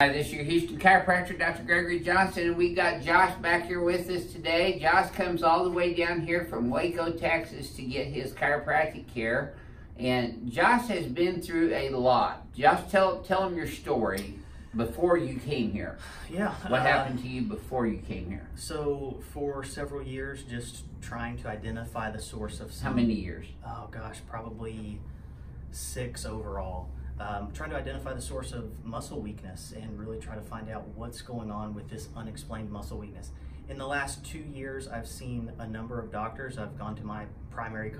Hi, this is your Houston chiropractor, Dr. Gregory Johnson, and we got Josh back here with us today. Josh comes all the way down here from Waco, Texas to get his chiropractic care. And Josh has been through a lot. Josh, tell him your story before you came here. Yeah. What happened to you before you came here? So for several years, just trying to identify the source of some... How many years? Oh gosh, probably 6 overall. Trying to identify the source of muscle weakness and really try to find out what's going on with this unexplained muscle weakness. In the last 2 years, I've seen a number of doctors. I've gone to my primary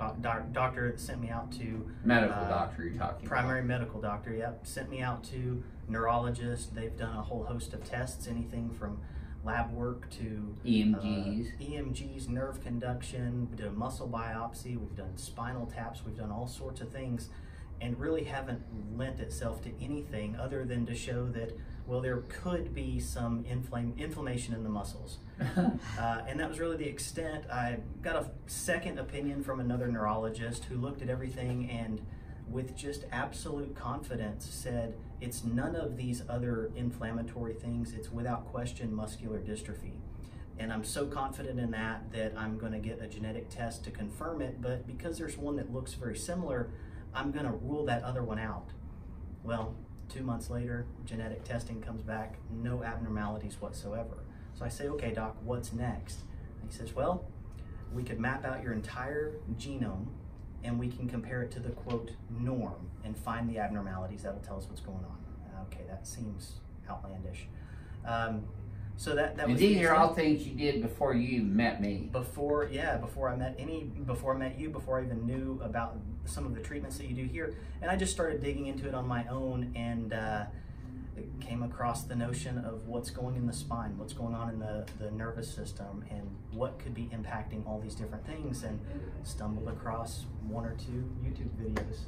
doctor that sent me out to... Medical doctor you're talking primary about. Medical doctor, yep. Sent me out to neurologists. They've done a whole host of tests, anything from lab work to... EMGs, nerve conduction. We did a muscle biopsy. We've done spinal taps. We've done all sorts of things, and really haven't lent itself to anything other than to show that, well, there could be some inflammation in the muscles. And that was really the extent. I got a second opinion from another neurologist who looked at everything and with just absolute confidence said, it's none of these other inflammatory things, it's without question muscular dystrophy. And I'm so confident in that I'm gonna get a genetic test to confirm it, but because there's one that looks very similar, I'm gonna rule that other one out. Well, 2 months later, genetic testing comes back, no abnormalities whatsoever. So I say, okay, doc, what's next? And he says, well, we could map out your entire genome and we can compare it to the quote norm and find the abnormalities. That'll tell us what's going on. Okay, that seems outlandish. So that was. And these are all things you did before you met me. Before I met you, before I even knew about some of the treatments that you do here, and I just started digging into it on my own, and came across the notion of what's going in the spine, what's going on in the nervous system, and what could be impacting all these different things, and stumbled across 1 or 2 YouTube videos,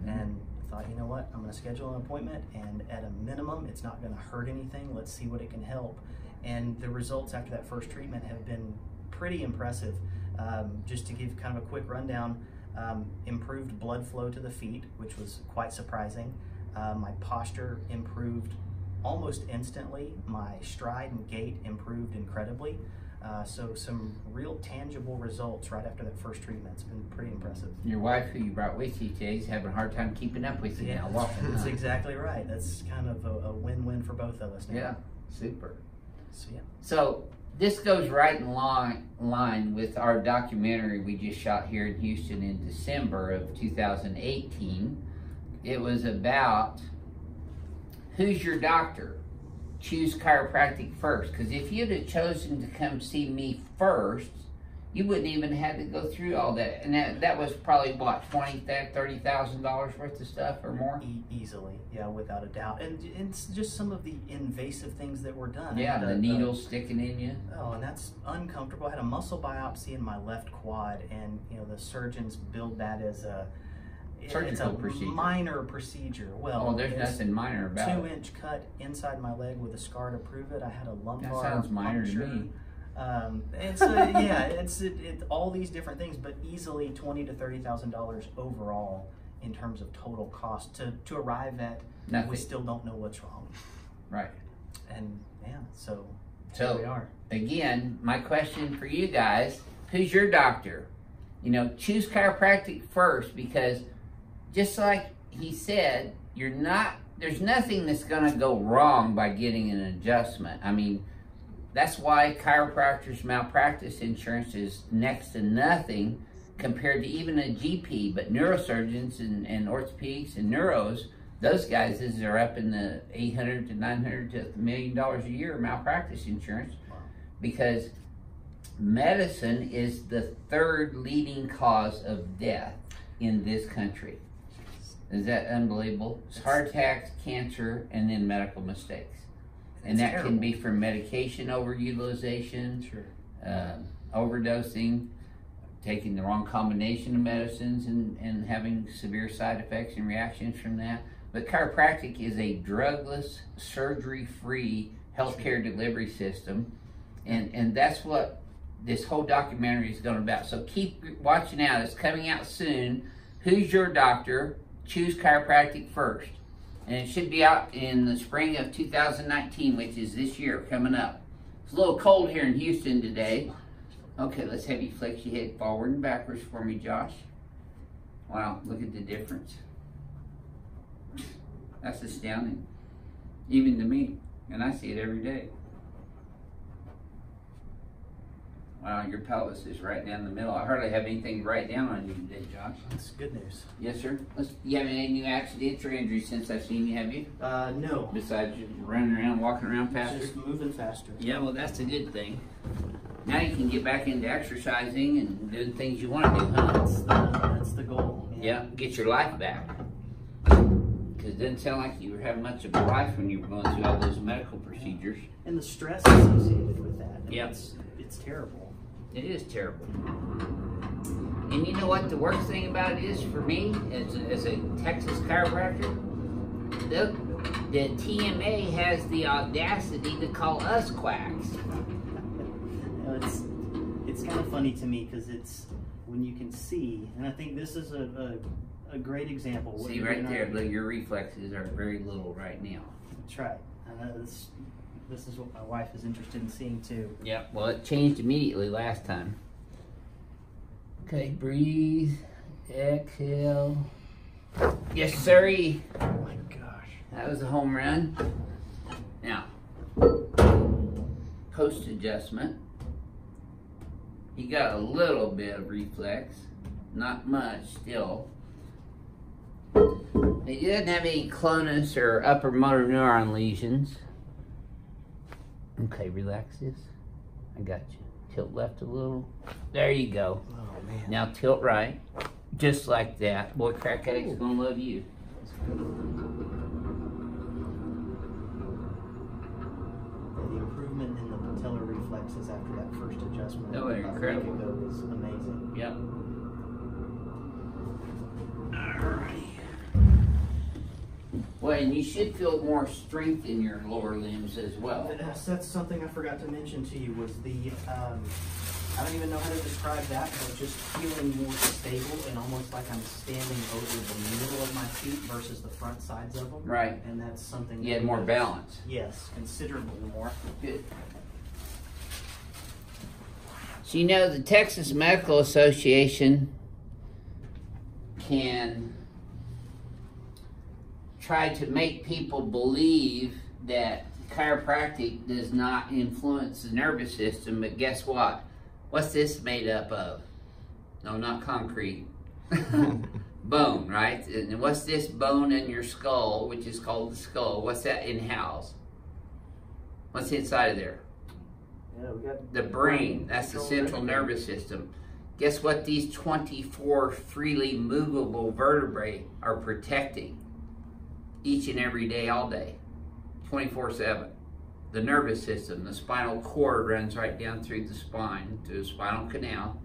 and thought, you know what, I'm going to schedule an appointment, and at a minimum, it's not going to hurt anything. Let's see what it can help. And the results after that first treatment have been pretty impressive. Just to give kind of a quick rundown, improved blood flow to the feet, which was quite surprising. My posture improved almost instantly. My stride and gait improved incredibly. So some real tangible results right after that first treatment. It's been pretty impressive. Your wife, who you brought with you today, is having a hard time keeping up with you now, walking. That's exactly right. That's kind of a win-win for both of us now. Yeah, super. So, yeah. So this goes right in line with our documentary we just shot here in Houston in December of 2018. It was about who's your doctor? Choose chiropractic first. Because if you'd have chosen to come see me first, you wouldn't even have to go through all that. And that was probably, what, $20,000, $30,000 worth of stuff or more? Easily, yeah, without a doubt. And it's just some of the invasive things that were done. Yeah, the needles sticking in you. Oh, and that's uncomfortable. I had a muscle biopsy in my left quad, and you know the surgeons billed that as a surgical procedure. Minor procedure. Well, there's nothing minor about it. 2-inch cut inside my leg with a scar to prove it. I had a lumbar That sounds minor puncture. to me. It's all these different things, but easily $20,000 to $30,000 overall in terms of total cost to arrive at. Nothing. We still don't know what's wrong. Right. And yeah, so here we are. Again, my question for you guys: who's your doctor? You know, choose chiropractic first, because just like he said, there's nothing that's going to go wrong by getting an adjustment. I mean, that's why chiropractors' malpractice insurance is next to nothing compared to even a GP. But neurosurgeons and orthopedics and neuros, those guys are up in the $800,000 to $900,000 to $1 million a year malpractice insurance. Wow. Because medicine is the 3rd leading cause of death in this country. Is that unbelievable? It's heart attacks, cancer, and then medical mistakes. And that can be from medication overutilization, overdosing, taking the wrong combination of medicines and having severe side effects and reactions from that. But chiropractic is a drugless, surgery-free healthcare delivery system. And that's what this whole documentary is going about. So keep watching out. It's coming out soon. Who's your doctor? Choose chiropractic first. And it should be out in the spring of 2019, which is this year coming up. It's a little cold here in Houston today. Okay, let's have you flex your head forward and backwards for me, Josh. Wow, look at the difference. That's astounding, even to me, and I see it every day. Wow, your pelvis is right down the middle. I hardly have anything to write down on you today, Josh. That's good news. Yes, sir. You have any new accidents or injuries since I've seen you, have you? No. Besides just running around, walking around faster? Just moving faster. Yeah, well, that's a good thing. Now you can get back into exercising and doing things you want to do, huh? That's the goal. Yeah, get your life back. Because it doesn't sound like you were having much of a life when you were going through all those medical procedures. And the stress associated with that. Yep. It's terrible. It is terrible. And you know what the worst thing about it is for me as a Texas chiropractor? The TMA has the audacity to call us quacks. It's kind of funny to me because it's when you can see, and I think this is a great example. See right there, look, your reflexes are very little right now. That's right. This is what my wife is interested in seeing too. Yeah, well, it changed immediately last time. Okay, breathe, exhale. Yes, sirree. Oh my gosh. That was a home run. Now, post adjustment. You got a little bit of reflex, not much still. He doesn't have any clonus or upper motor neuron lesions. Okay, relax this. I got you. Tilt left a little. There you go. Oh man. Now tilt right. Just like that. Boy, crack addict's gonna love you. The improvement in the patellar reflexes after that first adjustment Oh, they're incredible. a week ago was amazing. Yep. Alright. Well, and you should feel more strength in your lower limbs as well. That's something I forgot to mention to you was the, I don't even know how to describe that, but just feeling more stable and almost like I'm standing over the middle of my feet versus the front sides of them. Right. And that's something You had more balance. Yes, considerably more. Good. So, you know, the Texas Medical Association can try to make people believe that chiropractic does not influence the nervous system, but guess what? What's this made up of? No, not concrete. Bone, right? And what's this bone in your skull, which is called the skull? What's that in-house? What's inside of there? Yeah, we got the brain. That's the central nervous system. Guess what these 24 freely movable vertebrae are protecting each and every day, all day, 24/7. The nervous system, the spinal cord runs right down through the spine, through the spinal canal.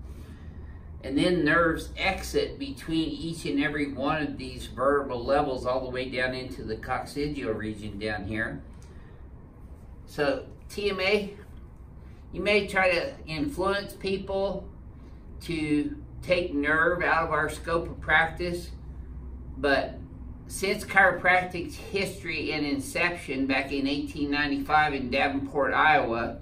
And then nerves exit between each and every one of these vertebral levels all the way down into the coccygeal region down here. So TMA, you may try to influence people to take nerve out of our scope of practice, but since chiropractic's history and inception back in 1895 in Davenport, Iowa,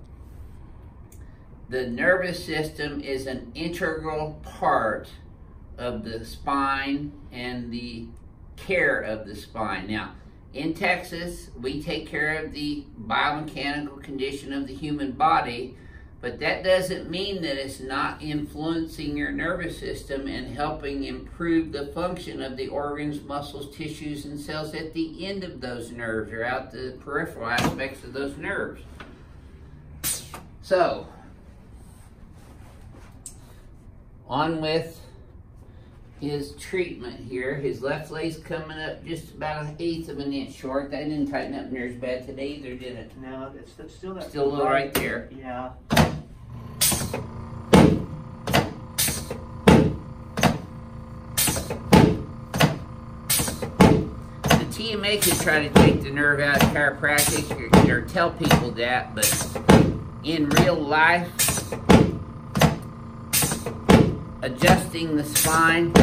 the nervous system is an integral part of the spine and the care of the spine. Now, in Texas, we take care of the biomechanical condition of the human body, but that doesn't mean that it's not influencing your nervous system and helping improve the function of the organs, muscles, tissues, and cells at the end of those nerves or out the peripheral aspects of those nerves. So, on with his treatment here. His left leg's coming up just about 1/8 of an inch short. That didn't tighten up near as bad today either, did it? No, it's still that. Still a little right there. Yeah. The TMA could try to take the nerve out of chiropractic or tell people that, but in real life, adjusting the spine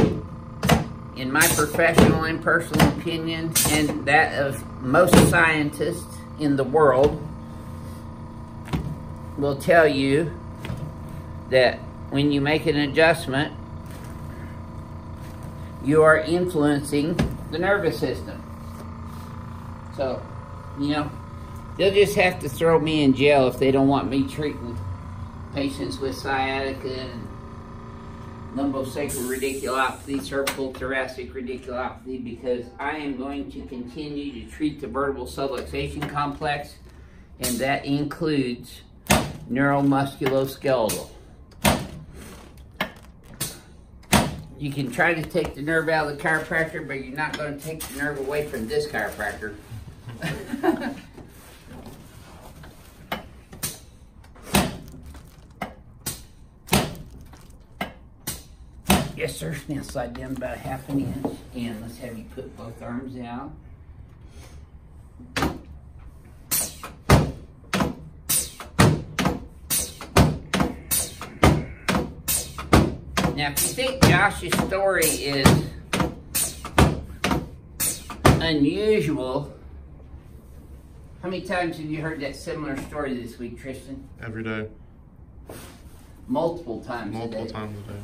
in my professional and personal opinion, and that of most scientists in the world, will tell you that when you make an adjustment, you are influencing the nervous system. So, you know, they'll just have to throw me in jail if they don't want me treating patients with sciatica and lumbosacral radiculopathy, cervical thoracic radiculopathy, because I am going to continue to treat the vertebral subluxation complex, and that includes neuromusculoskeletal. You can try to take the nerve out of the chiropractor, but you're not going to take the nerve away from this chiropractor. Yes, sir. Now slide down about 1/2 inch, and let's have you put both arms out. Now, if you think Josh's story is unusual, how many times have you heard that similar story this week, Tristan? Every day. Multiple times a day. Multiple times a day.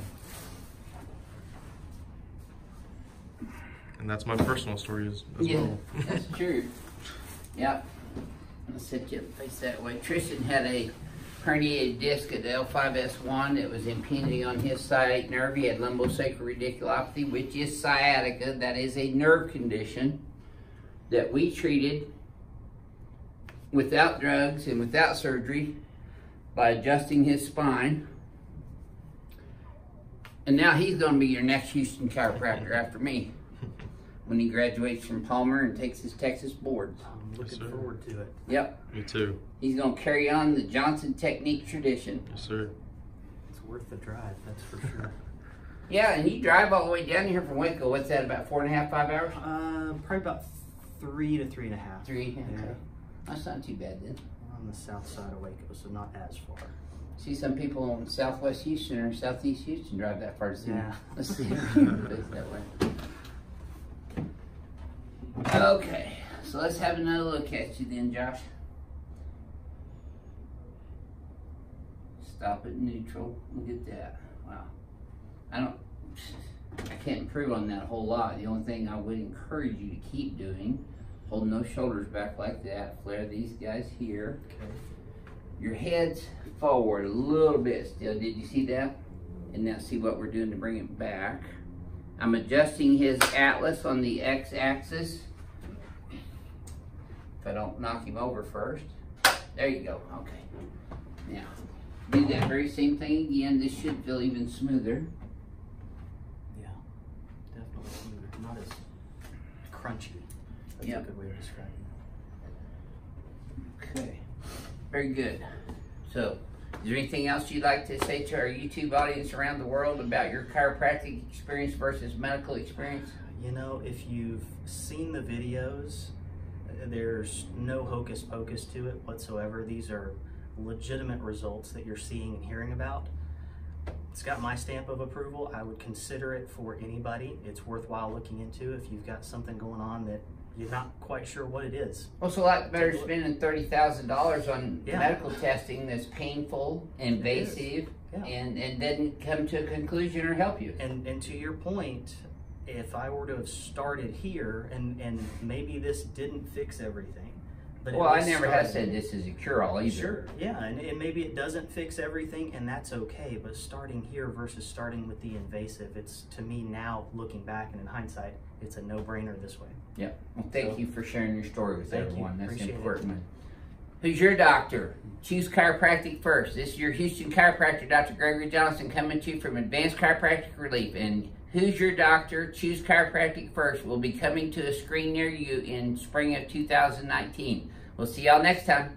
And that's my personal story as well. That's true. Yep. I'm going to set you up face that way. Tristan had a herniated disc at the L5S1 that was impinging on his sciatic nerve. He had lumbosacral radiculopathy, which is sciatica. That is a nerve condition that we treated without drugs and without surgery by adjusting his spine. And now he's going to be your next Houston chiropractor after me when he graduates from Palmer and takes his Texas boards. I'm looking forward to it. Yep. Me too. He's going to carry on the Johnson technique tradition. Yes, sir. It's worth the drive, that's for sure. Yeah, and you drive all the way down here from Waco. What's that, about 4.5, 5 hours? Probably about 3 to 3.5. 3? Okay. Yeah. That's not too bad then. We're on the south side of Waco, so not as far. See, some people in southwest Houston or southeast Houston drive that far to see. Yeah. Let's see if we can place that way. Okay, so let's have another look at you then, Josh. Stop at neutral. Look at that. Wow. I can't improve on that a whole lot. The only thing I would encourage you to keep doing, holding those shoulders back like that. Flare these guys here. Okay. Your head's forward a little bit still. Did you see that? And now see what we're doing to bring it back. I'm adjusting his atlas on the x-axis. If I don't knock him over first. There you go. Okay. Now, do that very same thing again. This should feel even smoother. Yeah, definitely smoother. Not as crunchy. That's Yep. a good way of describing it. Okay. Very good. So, is there anything else you'd like to say to our YouTube audience around the world about your chiropractic experience versus medical experience? You know, if you've seen the videos, there's no hocus pocus to it whatsoever. These are legitimate results that you're seeing and hearing about. It's got my stamp of approval. I would consider it for anybody. It's worthwhile looking into if you've got something going on that you're not quite sure what it is. Well, it's a lot better spending $30,000 on Yeah. medical testing that's painful, invasive, Yeah. and doesn't come to a conclusion or help you. And to your point, if I were to have started here, and maybe this didn't fix everything, but Well, I never have said this is a cure-all either. Sure, yeah, and maybe it doesn't fix everything, and that's okay, but starting here versus starting with the invasive, it's, to me now, looking back and in hindsight, it's a no-brainer this way. Yeah. Well, thank you for sharing your story with Thank you. everyone. That's Appreciate it. important. Who's your doctor? Choose chiropractic first. This is your Houston chiropractor, Dr. Gregory Johnson, coming to you from Advanced Chiropractic Relief. And who's your doctor? Choose chiropractic first. Will be coming to a screen near you in spring of 2019. We'll see y'all next time.